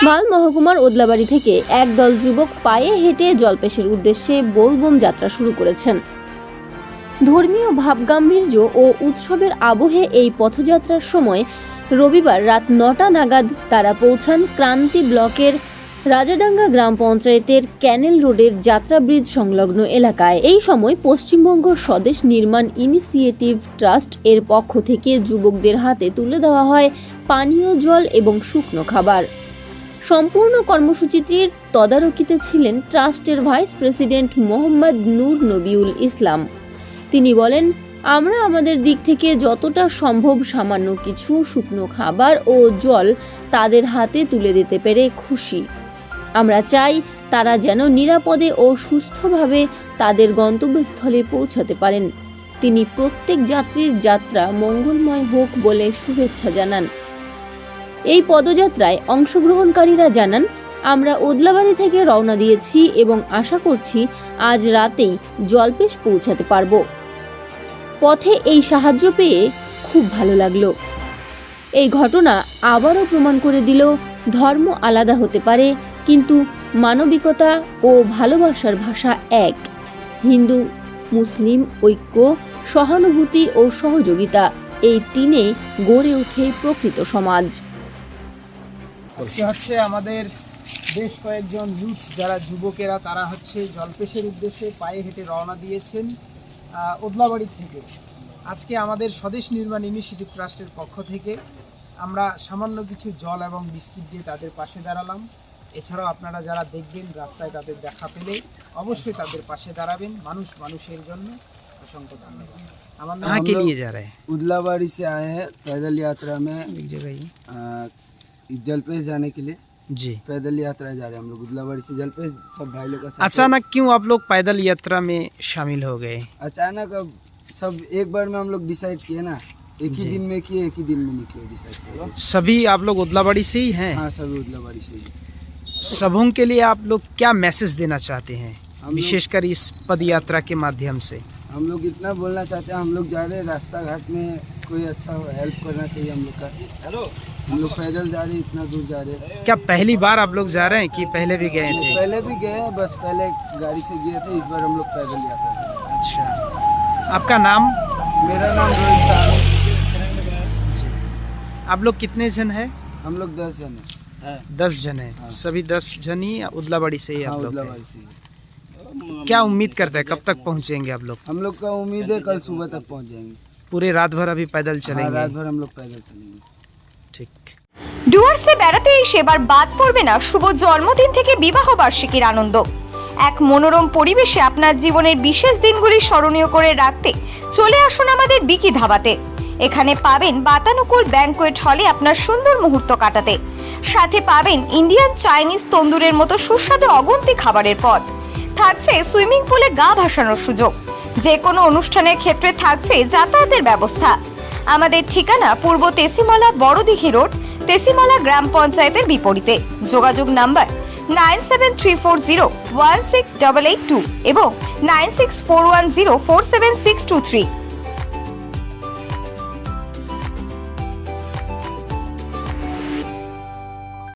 মাল মহকুমার ওদলাবাড়ি থেকে একদল যুবক পায়ে হেঁটে জলপেশের উদ্দেশ্যে বোলবম যাত্রা শুরু করেছেন। ধর্মীয় ভাবগাম্ভীর্য ও উৎসবের আবহে এই পথযাত্রার সময় রবিবার রাত 9টা নাগাদ তারা পৌঁছান ক্রান্তি ব্লকের রাজাডাঙ্গা গ্রাম পঞ্চায়েতের ক্যানেল রোডের যাত্রা ব্রিজ সংলগ্ন এলাকায়। এই সময় পশ্চিমবঙ্গ স্বদেশ নির্মাণ ইনিশিয়েটিভ ট্রাস্ট এর পক্ষ থেকে যুবকদের হাতে তুলে দেওয়া হয় পানীয় জল এবং শুকনো খাবার। সম্পূর্ণ কর্মসূচিটির তদারকিতে ছিলেন ট্রাস্টের ভাইস প্রেসিডেন্ট মোহাম্মদ নূর নবিউল ইসলাম। তিনি বলেন, আমরা আমাদের দিক থেকে যতটা সম্ভব সামান্য কিছু শুকনো খাবার ও জল তাদের হাতে তুলে দিতে পেরে খুশি। আমরা চাই তারা যেন নিরাপদে ও সুস্থভাবে তাদের গন্তব্যস্থলে পৌঁছাতে পারেন। তিনি প্রত্যেক যাত্রীর যাত্রা মঙ্গলময় হোক বলে শুভেচ্ছা জানান। এই পদযাত্রায় অংশগ্রহণকারীরা জানান, আমরা ওদলাবাড়ি থেকে রওনা দিয়েছি এবং আশা করছি আজ রাতেই জলপেশ পৌঁছাতে পারব। পথে এই সাহায্য পেয়ে খুব ভালো লাগলো। এই ঘটনা আবারও প্রমাণ করে দিল, ধর্ম আলাদা হতে পারে কিন্তু মানবিকতা ও ভালোবাসার ভাষা এক। হিন্দু মুসলিম ঐক্য, সহানুভূতি ও সহযোগিতা, এই তিনে গড়ে ওঠে প্রকৃত সমাজ। আজকে হচ্ছে আমাদের বেশ কয়েকজন ইউথ যারা যুবকেরা তারা হচ্ছে জলপেশের উদ্দেশ্যে পায়ে হেঁটে রওনা দিয়েছেন ওদলাবাড়ি থেকে। আজকে আমাদের স্বদেশ নির্মাণ ইনিশিয়েটিভ ট্রাস্টের পক্ষ থেকে আমরা সামান্য কিছু জল এবং বিস্কিট দিয়ে তাদের পাশে দাঁড়ালাম। এছাড়াও আপনারা যারা দেখবেন রাস্তায় তাদের দেখা পেলে অবশ্যই তাদের পাশে দাঁড়াবেন। মানুষ মানুষের জন্য। असंख्य धन्यवाद। कहाँ के लिए जा रहे हैं? उदलाबाड़ी से आए हैं पैदल यात्रा में, एक जगह ही जलपेश जाने के लिए जी पैदल यात्रा जा रहे हैं हम लोग उदलाबाड़ी से जलपेश। सब भाई लोग का साथ। अचानक क्यों आप लोग पैदल यात्रा में शामिल हो गए? अचानक अब सब एक बार में हम लोग डिसाइड किए ना, एक ही जी। दिन में किए, एक ही दिन में निकले डिसाइड किया। सभी आप लोग उदलाबाड़ी से ही हैं? हाँ सभी उदलाबाड़ी से ही। सबों के लिए आप लोग क्या मैसेज देना चाहते हैं, हम लोग- विशेषकर इस पद यात्रा के माध्यम से? हम लोग इतना बोलना चाहते हैं, हम लोग जा रहे हैं रास्ता घाट में कोई अच्छा हेल्प करना चाहिए हम लोग का। हम लोग पैदल जा रहे हैं, इतना दूर जा रहे हैं। क्या पहली बार आप लोग जा रहे हैं कि पहले भी गए थे? पहले भी गए हैं, बस पहले गाड़ी से गए थे, इस बार हम लोग पैदल यात्रा कर रहे हैं। अच्छा, आपका नाम? मेरा नाम रोहित शाह है। आप लोग कितने जन हैं? हम लोग 10 जन हैं। 10 जन हैं। हाँ। सभी 10 जन ही उदलाबाड़ी से ही हाँ, आप लोग हैं। उदलाबाड़ी से ही। क्या उम्मीद करते हैं कब तक पहुंचेंगे आप लोग? हम लोग का उम्मीद है कल सुबह तक पहुंच जाएंगे। पूरे रात भर अभी पैदल हाँ, चलेंगे? रात भर हम लोग पैदल चलेंगे। ठीक। ডুয়ার্সে বেড়াতে এসে এবার বাদ পড়বে না শুভ জন্মদিন থেকে বিবাহ বার্ষিকীর আনন্দ। এক মনোরম পরিবেশে আপনার জীবনের বিশেষ দিনগুলি স্মরণীয় করে রাখতে চলে আসুন আমাদের বিকি ধাবাতে। এখানে পাবেন বাতানুকূল ব্যাংকোয়েট হলে আপনার সুন্দর মুহূর্ত কাটাতে। সাথে পাবেন ইন্ডিয়ান চাইনিজ তন্দুরের মতো সুস্বাদু অগুন্তি খাবারের পদ। থাকছে সুইমিং পুলে গা ভাসানোর সুযোগ। যে কোনো অনুষ্ঠানের ক্ষেত্রে থাকছে যাতায়াতের ব্যবস্থা। আমাদের ঠিকানা পূর্ব তেসিমালা বড়দিঘি রোড, তেসিমালা গ্রাম পঞ্চায়েতের বিপরীতে। যোগাযোগ নাম্বার 9734016882 এবং 9641047623।